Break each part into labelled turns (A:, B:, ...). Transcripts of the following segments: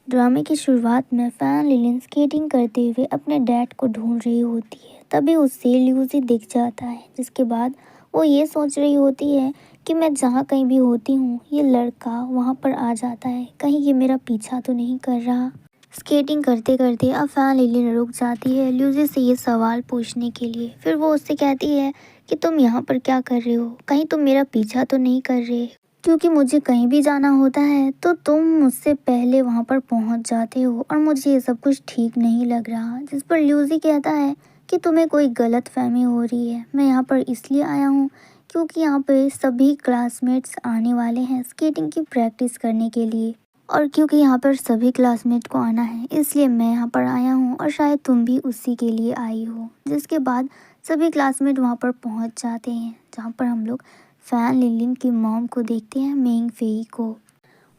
A: ड्रामे की शुरुआत में फैन लिलिन स्केटिंग करते हुए अपने डैड को ढूंढ रही होती है। तभी उससे ल्यूसी दिख जाता है, जिसके बाद वो ये सोच रही होती है कि मैं जहाँ कहीं भी होती हूँ ये लड़का वहाँ पर आ जाता है, कहीं ये मेरा पीछा तो नहीं कर रहा। स्केटिंग करते करते अब फैन लिलिन रुक जाती है ल्यूसी से ये सवाल पूछने के लिए। फिर वो उससे कहती है कि तुम यहाँ पर क्या कर रहे हो, कहीं तुम मेरा पीछा तो नहीं कर रहे, क्योंकि मुझे कहीं भी जाना होता है तो तुम मुझसे पहले वहां पर पहुंच जाते हो और मुझे ये सब कुछ ठीक नहीं लग रहा। जिस पर ल्यूसी कहता है कि तुम्हें कोई गलत फहमी हो रही है, मैं यहाँ पर इसलिए आया हूँ क्योंकि यहाँ पे सभी क्लासमेट्स आने वाले हैं स्केटिंग की प्रैक्टिस करने के लिए, और क्योंकि यहाँ पर सभी क्लासमेट को आना है इसलिए मैं यहाँ पर आया हूँ और शायद तुम भी उसी के लिए आई हो। जिसके बाद सभी क्लासमेट वहाँ पर पहुँच जाते हैं, जहाँ पर हम लोग फैन लिलिन की मॉम को देखते हैं, मेंग फेई को।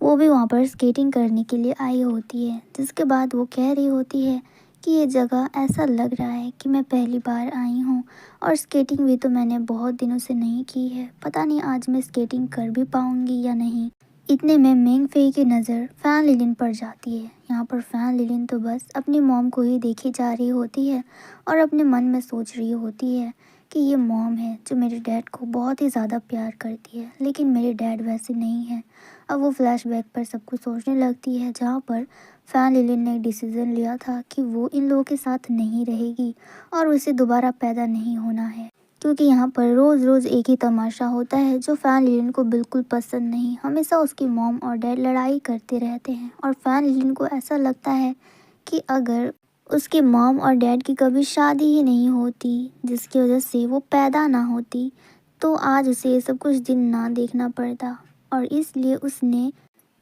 A: वो भी वहाँ पर स्केटिंग करने के लिए आई होती है। जिसके बाद वो कह रही होती है कि ये जगह ऐसा लग रहा है कि मैं पहली बार आई हूँ और स्केटिंग भी तो मैंने बहुत दिनों से नहीं की है, पता नहीं आज मैं स्केटिंग कर भी पाऊँगी या नहीं। इतने में मेंग फेई की नज़र फैन लिलिन पर जाती है। यहाँ पर फैन लिलिन तो बस अपनी मॉम को ही देखी जा रही होती है और अपने मन में सोच रही होती है कि ये मॉम है जो मेरे डैड को बहुत ही ज़्यादा प्यार करती है, लेकिन मेरे डैड वैसे नहीं है। अब वो फ्लैशबैक पर सब कुछ सोचने लगती है, जहाँ पर फैन लिलिन ने डिसीज़न लिया था कि वो इन लोगों के साथ नहीं रहेगी और उसे दोबारा पैदा नहीं होना है, क्योंकि यहाँ पर रोज़ रोज़ एक ही तमाशा होता है जो फैन लिलिन को बिल्कुल पसंद नहीं। हमेशा उसकी मॉम और डैड लड़ाई करते रहते हैं और फैन लिलिन को ऐसा लगता है कि अगर उसके मॉम और डैड की कभी शादी ही नहीं होती, जिसकी वजह से वो पैदा ना होती, तो आज उसे ये सब कुछ दिन ना देखना पड़ता। और इसलिए उसने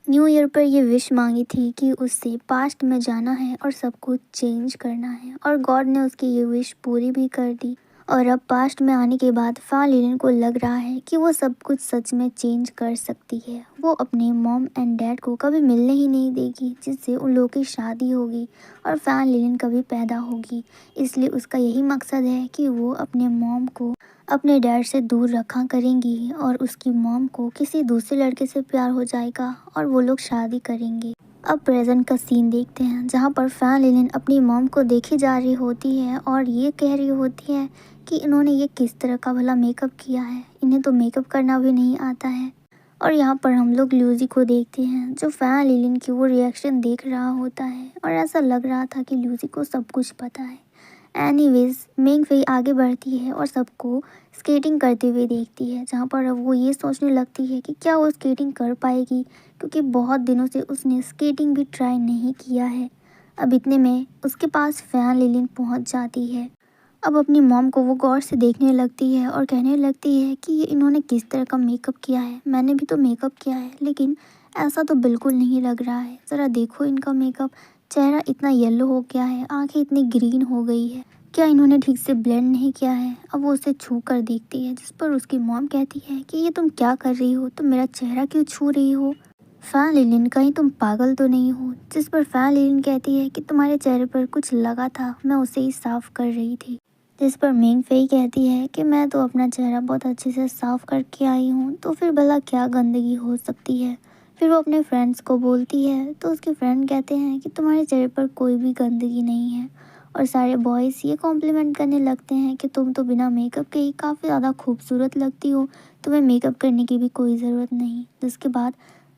A: न्यू ईयर पर ये विश मांगी थी कि उससे पास्ट में जाना है और सब कुछ चेंज करना है, और गॉड ने उसकी ये विश पूरी भी कर दी। और अब पास्ट में आने के बाद फैन लिलिन को लग रहा है कि वो सब कुछ सच में चेंज कर सकती है। वो अपने मॉम एंड डैड को कभी मिलने ही नहीं देगी, जिससे उन लोगों की शादी होगी और फैन लिलिन कभी पैदा होगी। इसलिए उसका यही मकसद है कि वो अपने मॉम को अपने डैड से दूर रखा करेंगी और उसकी मॉम को किसी दूसरे लड़के से प्यार हो जाएगा और वो लोग शादी करेंगे। अब प्रेजेंट का सीन देखते हैं, जहाँ पर फैन लिलिन अपनी मॉम को देखी जा रही होती है और ये कह रही होती है कि इन्होंने ये किस तरह का भला मेकअप किया है, इन्हें तो मेकअप करना भी नहीं आता है। और यहाँ पर हम लोग ल्यूसी को देखते हैं जो फैन लिलिन की वो रिएक्शन देख रहा होता है और ऐसा लग रहा था कि ल्यूसी को सब कुछ पता है। एनीवेज मेंग फेई आगे बढ़ती है और सबको स्केटिंग करते हुए देखती है, जहाँ पर अब वो ये सोचने लगती है कि क्या वो स्केटिंग कर पाएगी, क्योंकि बहुत दिनों से उसने स्केटिंग भी ट्राई नहीं किया है। अब इतने में उसके पास फैन लिलिन पहुँच जाती है। अब अपनी मॉम को वो गौर से देखने लगती है और कहने लगती है कि ये इन्होंने किस तरह का मेकअप किया है, मैंने भी तो मेकअप किया है लेकिन ऐसा तो बिल्कुल नहीं लग रहा है, ज़रा देखो इनका मेकअप, चेहरा इतना येलो हो गया है, आंखें इतनी ग्रीन हो गई है, क्या इन्होंने ठीक से ब्लेंड नहीं किया है। अब वो उसे छू कर देखती है, जिस पर उसकी मॉम कहती है कि ये तुम क्या कर रही हो, तुम मेरा चेहरा क्यों छू रही हो, फैन लिलिन कहीं तुम पागल तो नहीं हो। जिस पर फैन लिलिन कहती है कि तुम्हारे चेहरे पर कुछ लगा था, मैं उसे ही साफ कर रही थी। जिस पर मेंग फेई कहती है कि मैं तो अपना चेहरा बहुत अच्छे से साफ करके आई हूँ, तो फिर भला क्या गंदगी हो सकती है। फिर वो अपने फ्रेंड्स को बोलती है तो उसके फ्रेंड कहते हैं कि तुम्हारे चेहरे पर कोई भी गंदगी नहीं है, और सारे बॉयज़ ये कॉम्प्लीमेंट करने लगते हैं कि तुम तो बिना मेकअप के ही काफ़ी ज़्यादा खूबसूरत लगती हो, तुम्हें मेकअप करने की भी कोई ज़रूरत नहीं। जिसके बाद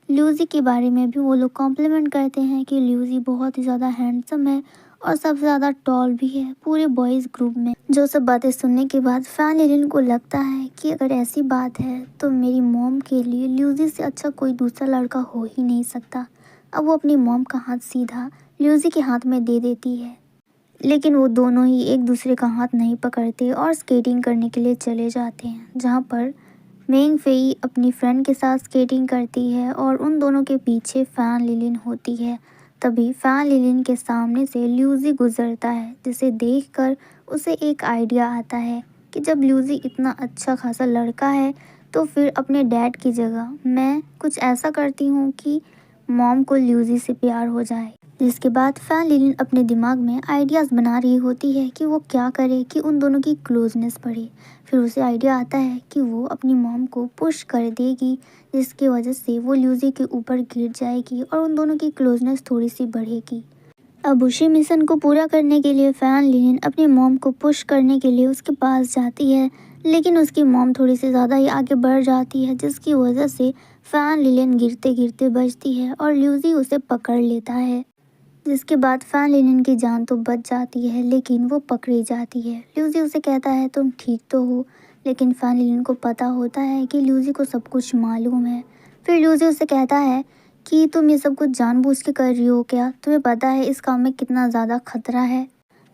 A: ल्यूसी के बारे में भी वो लोग कॉम्प्लीमेंट करते हैं कि ल्यूसी बहुत ही ज़्यादा हैंडसम है और सबसे ज़्यादा टॉल भी है पूरे बॉयज़ ग्रुप में। जो सब बातें सुनने के बाद फैन लिलिन को लगता है कि अगर ऐसी बात है तो मेरी मॉम के लिए ल्यूसी से अच्छा कोई दूसरा लड़का हो ही नहीं सकता। अब वो अपनी मॉम का हाथ सीधा ल्यूसी के हाथ में दे देती है, लेकिन वो दोनों ही एक दूसरे का हाथ नहीं पकड़ते और स्केटिंग करने के लिए चले जाते हैं, जहाँ पर मेंग फेई अपनी फ्रेंड के साथ स्केटिंग करती है और उन दोनों के पीछे फैन लिलिन होती है। तभी फैन लिलिन के सामने से ल्यूसी गुजरता है, जिसे देखकर उसे एक आइडिया आता है कि जब ल्यूसी इतना अच्छा खासा लड़का है तो फिर अपने डैड की जगह मैं कुछ ऐसा करती हूँ कि मॉम को ल्यूसी से प्यार हो जाए। जिसके बाद फैन लिलिन अपने दिमाग में आइडियाज़ बना रही होती है कि वो क्या करे कि उन दोनों की क्लोजनेस बढ़े। फिर उसे आइडिया आता है कि वो अपनी मॉम को पुश कर देगी, जिसकी वजह से वो ल्यूसी के ऊपर गिर जाएगी और उन दोनों की क्लोजनेस थोड़ी सी बढ़ेगी। अब उसी मिशन को पूरा करने के लिए फैन लिलिन अपनी मॉम को पुश करने के लिए उसके पास जाती है, लेकिन उसकी मॉम थोड़ी सी ज़्यादा ही आगे बढ़ जाती है, जिसकी वजह से फैन लिलिन गिरते गिरते बचती है और ल्यूसी उसे पकड़ लेता है। जिसके बाद फैन लिनन की जान तो बच जाती है, लेकिन वो पकड़ी जाती है। ल्यूसी उसे कहता है तुम ठीक तो हो, लेकिन फैन लिनन को पता होता है कि ल्यूसी को सब कुछ मालूम है। फिर ल्यूसी उसे कहता है कि तुम ये सब कुछ जानबूझ के कर रही हो क्या? तुम्हें पता है इस काम में कितना ज़्यादा खतरा है?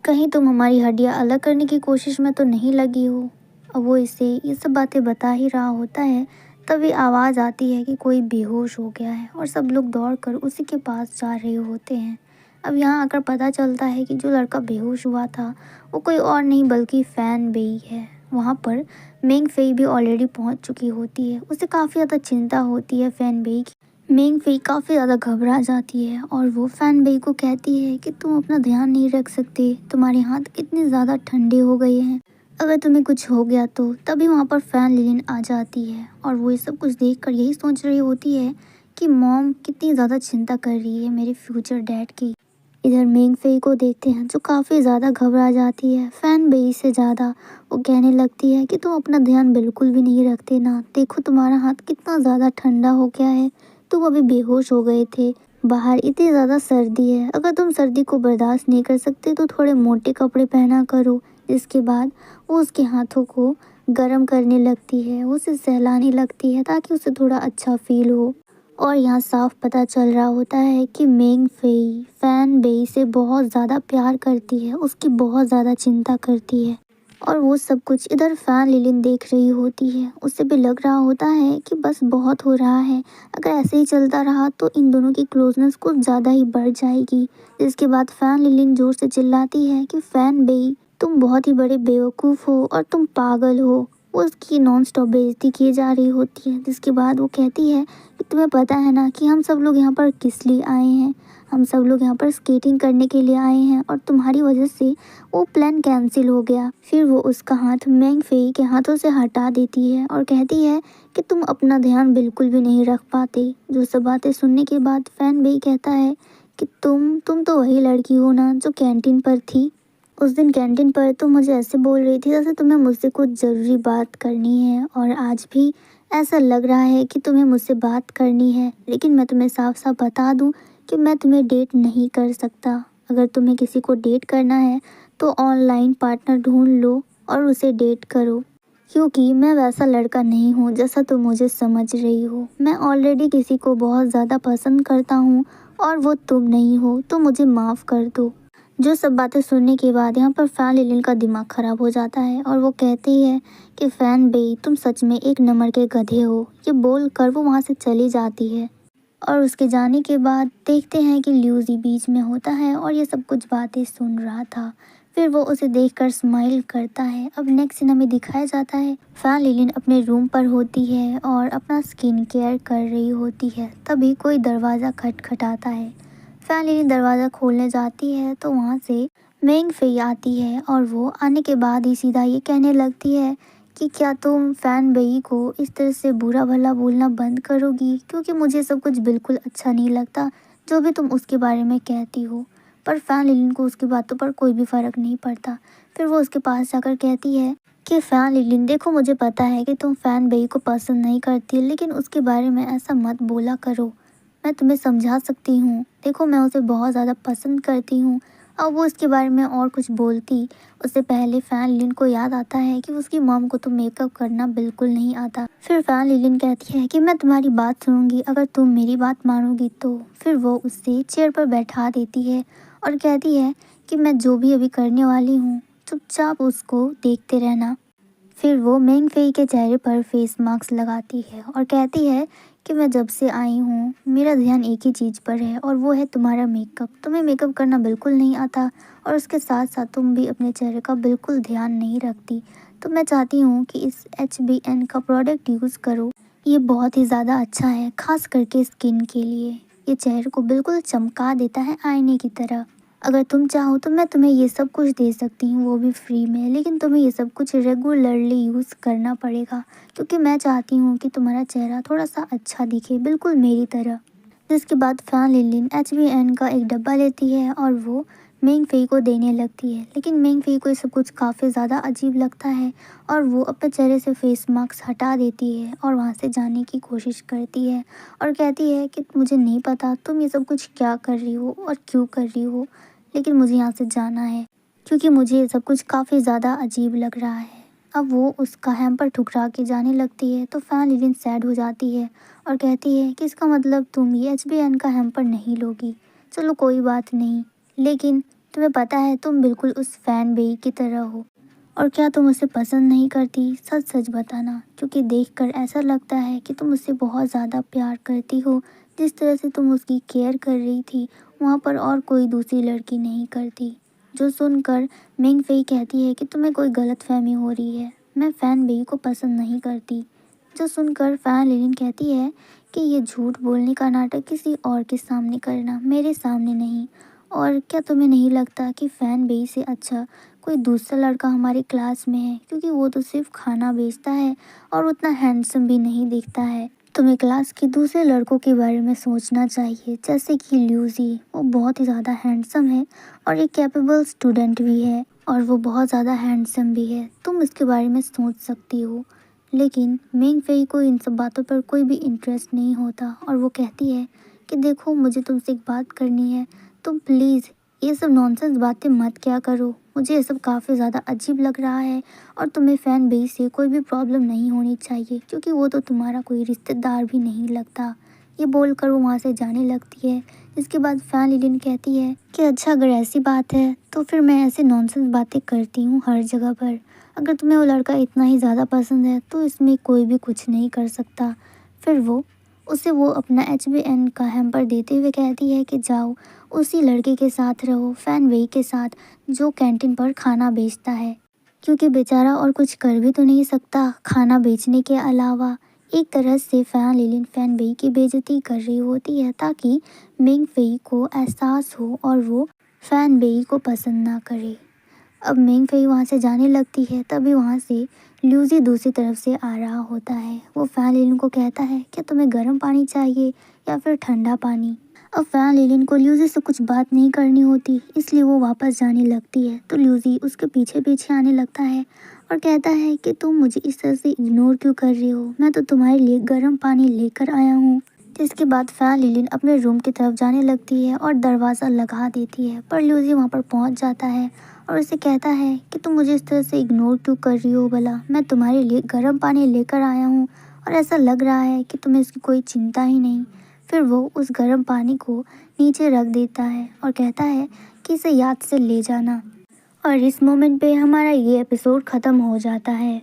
A: कहीं तुम हमारी हड्डियाँ अलग करने की कोशिश में तो नहीं लगी हो? अब वो इसे ये सब बातें बता ही रहा होता है, तभी आवाज़ आती है कि कोई बेहोश हो गया है और सब लोग दौड़कर उसी के पास जा रहे होते हैं। अब यहाँ आकर पता चलता है कि जो लड़का बेहोश हुआ था वो कोई और नहीं बल्कि फैन बेई है। वहाँ पर मेंग फेई भी ऑलरेडी पहुँच चुकी होती है। उसे काफ़ी ज़्यादा चिंता होती है फैन बेई की। मेंग फेई काफ़ी ज़्यादा घबरा जाती है और वो फैन बेई को कहती है कि तुम अपना ध्यान नहीं रख सकते, तुम्हारे हाथ कितने ज़्यादा ठंडे हो गए हैं, अगर तुम्हें कुछ हो गया तो। तभी वहाँ पर फैन लिलिन आ जाती है और वो ये सब कुछ देखकर यही सोच रही होती है कि मॉम कितनी ज़्यादा चिंता कर रही है मेरे फ्यूचर डैड की। इधर मेंग फेई को देखते हैं जो काफ़ी ज़्यादा घबरा जाती है फैन बेई से ज़्यादा। वो कहने लगती है कि तुम अपना ध्यान बिल्कुल भी नहीं रखते ना, देखो तुम्हारा हाथ कितना ज़्यादा ठंडा हो गया है, तुम अभी बेहोश हो गए थे, बाहर इतनी ज़्यादा सर्दी है, अगर तुम सर्दी को बर्दाश्त नहीं कर सकते तो थोड़े मोटे कपड़े पहना करो। जिसके बाद वो उसके हाथों को गर्म करने लगती है, उसे सहलाने लगती है ताकि उसे थोड़ा अच्छा फील हो। और यहाँ साफ पता चल रहा होता है कि मेंग फेई फैन बेई से बहुत ज़्यादा प्यार करती है, उसकी बहुत ज़्यादा चिंता करती है। और वो सब कुछ इधर फैन लिलिन देख रही होती है। उसे भी लग रहा होता है कि बस बहुत हो रहा है, अगर ऐसे ही चलता रहा तो इन दोनों की क्लोजनेस कुछ ज़्यादा ही बढ़ जाएगी। जिसके बाद फैन लिलिन जोर से चिल्लाती है कि फैन बेई तुम बहुत ही बड़े बेवकूफ़ हो और तुम पागल हो। वो उसकी नॉन स्टॉप बेइज्जती की जा रही होती है। जिसके बाद वो कहती है कि तुम्हें पता है ना कि हम सब लोग यहाँ पर किस लिए आए हैं, हम सब लोग यहाँ पर स्केटिंग करने के लिए आए हैं और तुम्हारी वजह से वो प्लान कैंसिल हो गया। फिर वो उसका हाथ मेंग फेई के हाथों से हटा देती है और कहती है कि तुम अपना ध्यान बिल्कुल भी नहीं रख पाते। जो सब बातें सुनने के बाद फैन बेई कहता है कि तुम तो वही लड़की हो ना जो कैंटीन पर थी। उस दिन कैंटीन पर तुम मुझे ऐसे बोल रही थी जैसे तुम्हें मुझसे कुछ ज़रूरी बात करनी है, और आज भी ऐसा लग रहा है कि तुम्हें मुझसे बात करनी है, लेकिन मैं तुम्हें साफ साफ बता दूं कि मैं तुम्हें डेट नहीं कर सकता। अगर तुम्हें किसी को डेट करना है तो ऑनलाइन पार्टनर ढूंढ लो और उसे डेट करो, क्योंकि मैं वैसा लड़का नहीं हूँ जैसा तुम मुझे समझ रही हो। मैं ऑलरेडी किसी को बहुत ज़्यादा पसंद करता हूँ और वो तुम नहीं हो, तो मुझे माफ़ कर दो। जो सब बातें सुनने के बाद यहाँ पर फैन लिलिन का दिमाग ख़राब हो जाता है और वो कहती है कि फैन बेई तुम सच में एक नंबर के गधे हो। ये बोल कर वो वहाँ से चली जाती है और उसके जाने के बाद देखते हैं कि ल्यूसी बीच में होता है और ये सब कुछ बातें सुन रहा था। फिर वो उसे देखकर स्माइल करता है। अब नेक्स्ट सीन हमें दिखाया जाता है फैन लिलिन अपने रूम पर होती है और अपना स्किन केयर कर रही होती है। तभी कोई दरवाज़ा खटखटाता है। फैन लिलिन दरवाज़ा खोलने जाती है तो वहाँ से मेंग फेई आती है और वो आने के बाद ही सीधा ये कहने लगती है कि क्या तुम फैन बेई को इस तरह से बुरा भला बोलना बंद करोगी, क्योंकि मुझे सब कुछ बिल्कुल अच्छा नहीं लगता जो भी तुम उसके बारे में कहती हो। पर फैन लिलिन को उसकी बातों पर कोई भी फ़र्क नहीं पड़ता। फिर वो उसके पास जाकर कहती है कि फैन लिलिन देखो, मुझे पता है कि तुम फैन बेई को पसंद नहीं करती, लेकिन उसके बारे में ऐसा मत बोला करो। मैं तुम्हें समझा सकती हूँ, देखो मैं उसे बहुत ज़्यादा पसंद करती हूँ। अब वो इसके बारे में और कुछ बोलती उससे पहले फैन लिलिन को याद आता है कि उसकी मॉम को तो मेकअप करना बिल्कुल नहीं आता। फिर फैन लिलिन कहती है कि मैं तुम्हारी बात सुनूंगी अगर तुम मेरी बात मानोगी तो। फिर वो उससे चेयर पर बैठा देती है और कहती है कि मैं जो भी अभी करने वाली हूँ चुपचाप उसको देखते रहना। फिर वो मेंग फेई के चेहरे पर फेस मास्क लगाती है और कहती है कि मैं जब से आई हूँ मेरा ध्यान एक ही चीज़ पर है और वो है तुम्हारा मेकअप। तुम्हें मेकअप करना बिल्कुल नहीं आता और उसके साथ साथ तुम भी अपने चेहरे का बिल्कुल ध्यान नहीं रखती। तो मैं चाहती हूँ कि इस HBN का प्रोडक्ट यूज़ करो, ये बहुत ही ज़्यादा अच्छा है खास करके स्किन के लिए। ये चेहरे को बिल्कुल चमका देता है आईने की तरह। अगर तुम चाहो तो मैं तुम्हें ये सब कुछ दे सकती हूँ, वो भी फ्री में, लेकिन तुम्हें ये सब कुछ रेगुलरली यूज़ करना पड़ेगा, क्योंकि मैं चाहती हूँ कि तुम्हारा चेहरा थोड़ा सा अच्छा दिखे, बिल्कुल मेरी तरह। जिसके बाद फैन लिनलिन HBN का एक डब्बा लेती है और वो मेंग फेई को देने लगती है, लेकिन मेंग फेई को ये सब कुछ काफ़ी ज़्यादा अजीब लगता है और वो अपने चेहरे से फेस मास्क हटा देती है और वहाँ से जाने की कोशिश करती है और कहती है कि मुझे नहीं पता तुम ये सब कुछ क्या कर रही हो और क्यों कर रही हो, लेकिन मुझे यहाँ से जाना है क्योंकि मुझे ये सब कुछ काफ़ी ज़्यादा अजीब लग रहा है। अब वो उसका हैम्पर ठुकरा के जाने लगती है तो फैन लिलिन सैड हो जाती है और कहती है कि इसका मतलब तुम ये HBN का हैम्पर नहीं लोगी। चलो कोई बात नहीं, लेकिन तुम्हें पता है तुम बिल्कुल उस फैन बेई की तरह हो। और क्या तुम उसे पसंद नहीं करती? सच सच बताना, क्योंकि देखकर ऐसा लगता है कि तुम उससे बहुत ज़्यादा प्यार करती हो। जिस तरह से तुम उसकी केयर कर रही थी वहाँ पर और कोई दूसरी लड़की नहीं करती। जो सुनकर मिंग फेई कहती है कि तुम्हें कोई गलतफहमी हो रही है, मैं फ़ैन बेई को पसंद नहीं करती। जो सुनकर फैन लिलिन कहती है कि ये झूठ बोलने का नाटक किसी और के सामने करना, मेरे सामने नहीं। और क्या तुम्हें नहीं लगता कि फ़ैन बेई से अच्छा कोई दूसरा लड़का हमारी क्लास में है, क्योंकि वो तो सिर्फ खाना बेचता है और उतना हैंडसम भी नहीं दिखता है। तुम्हें क्लास के दूसरे लड़कों के बारे में सोचना चाहिए, जैसे कि ल्यूजी, वो बहुत ही ज़्यादा हैंडसम है और एक कैपेबल स्टूडेंट भी है और वो बहुत ज़्यादा हैंडसम भी है। तुम इसके बारे में सोच सकती हो। लेकिन मेंग फेई को इन सब बातों पर कोई भी इंटरेस्ट नहीं होता और वो कहती है कि देखो मुझे तुमसे एक बात करनी है, तुम प्लीज़ ये सब नॉनसेंस बातें मत क्या करो। मुझे ये सब काफ़ी ज़्यादा अजीब लग रहा है और तुम्हें फ़ैन बेस से कोई भी प्रॉब्लम नहीं होनी चाहिए, क्योंकि वो तो तुम्हारा कोई रिश्तेदार भी नहीं लगता। ये बोलकर वो वहाँ से जाने लगती है। इसके बाद फैन लिलिन कहती है कि अच्छा अगर ऐसी बात है तो फिर मैं ऐसे नॉनसेंस बातें करती हूँ हर जगह पर। अगर तुम्हें वो लड़का इतना ही ज़्यादा पसंद है तो इसमें कोई भी कुछ नहीं कर सकता। फिर वो अपना HBN का हैम्पर देते हुए कहती है कि जाओ उसी लड़के के साथ रहो, फैन वेई के साथ, जो कैंटीन पर खाना बेचता है, क्योंकि बेचारा और कुछ कर भी तो नहीं सकता खाना बेचने के अलावा। एक तरह से फैन लिलिन फैन वेई की बेइज्जती कर रही होती है ताकि मिंग फेई को एहसास हो और वो फैन वेई को पसंद ना करे। अब मिंग फेई वहाँ से जाने लगती है, तभी वहाँ से ल्यूजी दूसरी तरफ से आ रहा होता है। वो फैन लिलिन को कहता है क्या तुम्हें गर्म पानी चाहिए या फिर ठंडा पानी। अब फैन लिलिन को ल्यूजी से कुछ बात नहीं करनी होती, इसलिए वो वापस जाने लगती है तो ल्यूजी उसके पीछे पीछे आने लगता है और कहता है कि तुम मुझे इस तरह से इग्नोर क्यों कर रही हो, मैं तो तुम्हारे लिए गर्म पानी लेकर आया हूँ। इसके बाद फैन लिलिन अपने रूम की तरफ जाने लगती है और दरवाज़ा लगा देती है, पर ल्यूजी वहाँ पर पहुँच जाता है और उसे कहता है कि तुम मुझे इस तरह से इग्नोर क्यों कर रही हो भला, मैं तुम्हारे लिए गर्म पानी लेकर आया हूँ और ऐसा लग रहा है कि तुम्हें इसकी कोई चिंता ही नहीं। फिर वो उस गर्म पानी को नीचे रख देता है और कहता है कि इसे याद से ले जाना। और इस मोमेंट पे हमारा ये एपिसोड ख़त्म हो जाता है।